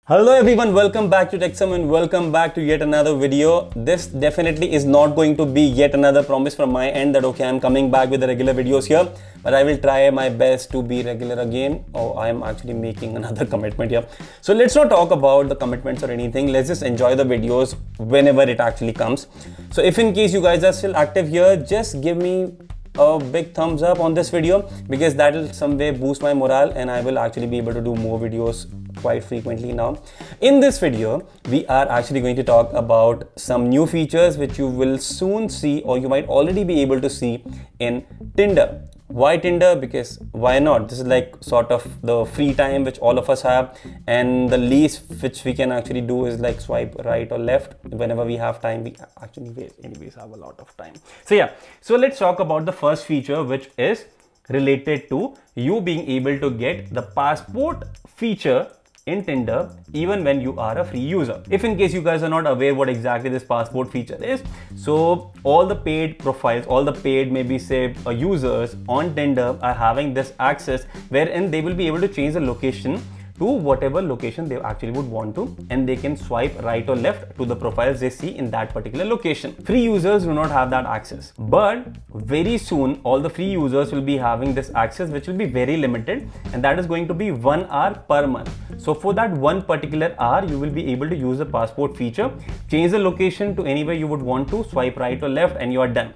Hello everyone, welcome back to TechSum and welcome back to yet another video. This definitely is not going to be yet another promise from my end that okay, I'm coming back with the regular videos here, but I will try my best to be regular again. Oh, I am actually making another commitment here. So let's not talk about the commitments or anything. Let's just enjoy the videos whenever it actually comes. So if in case you guys are still active here, just give me a big thumbs up on this video because that will some way boost my morale and I will actually be able to do more videos quite frequently now. In this video, we are actually going to talk about some new features which you will soon see or you might already be able to see in Tinder. Why Tinder? Because why not? This is like sort of the free time which all of us have, and the least which we can actually do is like swipe right or left whenever we have time. We actually anyways have a lot of time. So yeah, so let's talk about the first feature, which is related to you being able to get the passport feature in Tinder even when you are a free user. If in case you guys are not aware what exactly this passport feature is, so all the paid profiles, all the paid maybe say users on Tinder are having this access wherein they will be able to change the location to whatever location they actually would want to, and they can swipe right or left to the profiles they see in that particular location. Free users do not have that access, but very soon all the free users will be having this access, which will be very limited, and that is going to be 1 hour per month. So for that one particular hour, you will be able to use the passport feature, change the location to anywhere you would want to, swipe right or left, and you are done.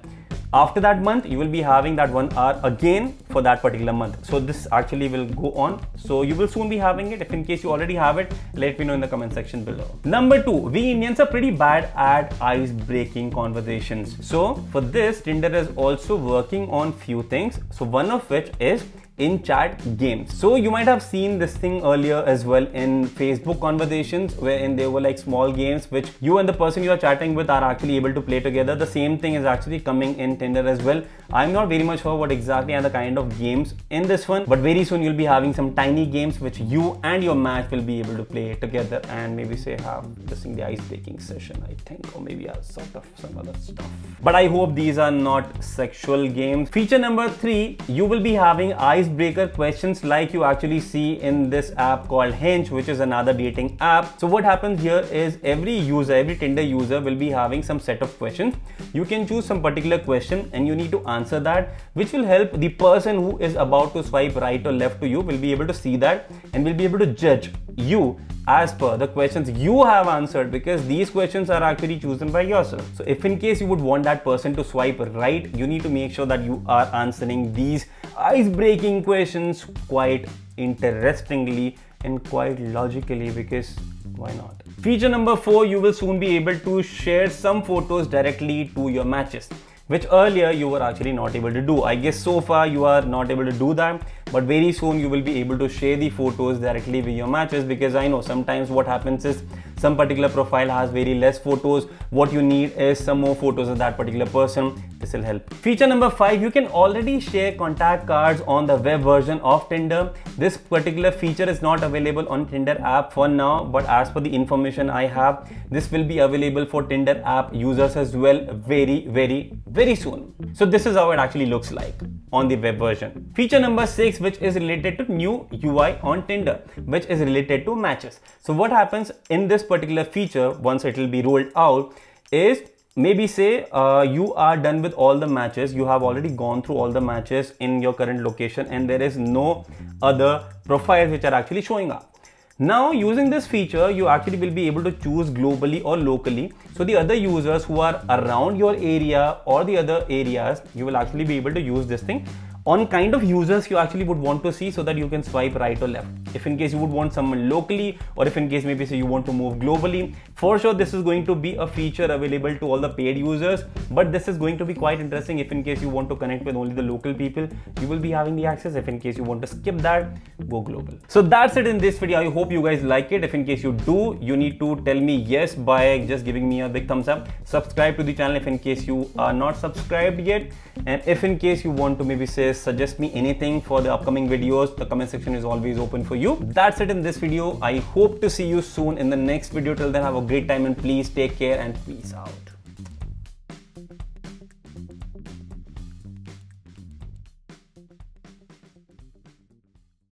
After that month, you will be having that 1 hour again for that particular month. So this actually will go on. So you will soon be having it. If in case you already have it, let me know in the comment section below. Number 2, we Indians are pretty bad at ice-breaking conversations. So for this, Tinder is also working on few things. So one of which is in chat games. So you might have seen this thing earlier as well in Facebook conversations, wherein they were like small games which you and the person you are chatting with are actually able to play together. The same thing is actually coming in Tinder as well. I'm not very much sure what exactly are the kind of games in this one, but very soon you'll be having some tiny games which you and your match will be able to play together and maybe say have this thing, the ice breaking session, I think, or maybe sort of some other stuff. But I hope these are not sexual games. Feature number 3, you will be having icebreaker questions like you actually see in this app called Hinge, which is another dating app. So what happens here is every Tinder user will be having some set of questions. You can choose some particular question and you need to answer that, which will help the person who is about to swipe right or left to you will be able to see that and will be able to judge you as per the questions you have answered, because these questions are actually chosen by yourself. So if in case you would want that person to swipe right, you need to make sure that you are answering these ice-breaking questions quite interestingly and quite logically, because why not? Feature number 4, you will soon be able to share some photos directly to your matches, which earlier you were actually not able to do. I guess so far you are not able to do that, but very soon you will be able to share the photos directly with your matches, because I know sometimes what happens is some particular profile has very less photos. What you need is some more photos of that particular person. This will help. Feature number 5, you can already share contact cards on the web version of Tinder. This particular feature is not available on Tinder app for now, but as per the information I have, this will be available for Tinder app users as well very soon. So this is how it actually looks like on the web version. Feature number 6, which is related to new UI on Tinder, which is related to matches. So what happens in this particular feature once it will be rolled out is, maybe say you are done with all the matches, you have already gone through all the matches in your current location and there is no other profiles which are actually showing up. Now using this feature, you actually will be able to choose globally or locally. So the other users who are around your area or the other areas, you will actually be able to use this thing on kind of users you actually would want to see, so that you can swipe right or left. If in case you would want someone locally, or if in case maybe say you want to move globally, for sure this is going to be a feature available to all the paid users, but this is going to be quite interesting. If in case you want to connect with only the local people, you will be having the access. If in case you want to skip that, go global. So that's it in this video. I hope you guys like it. If in case you do, you need to tell me yes by just giving me a big thumbs up. Subscribe to the channel if in case you are not subscribed yet, and if in case you want to maybe say suggest me anything for the upcoming videos, the comment section is always open for you. That's it in this video. I hope to see you soon in the next video. Till then, have a great time and please take care and peace out.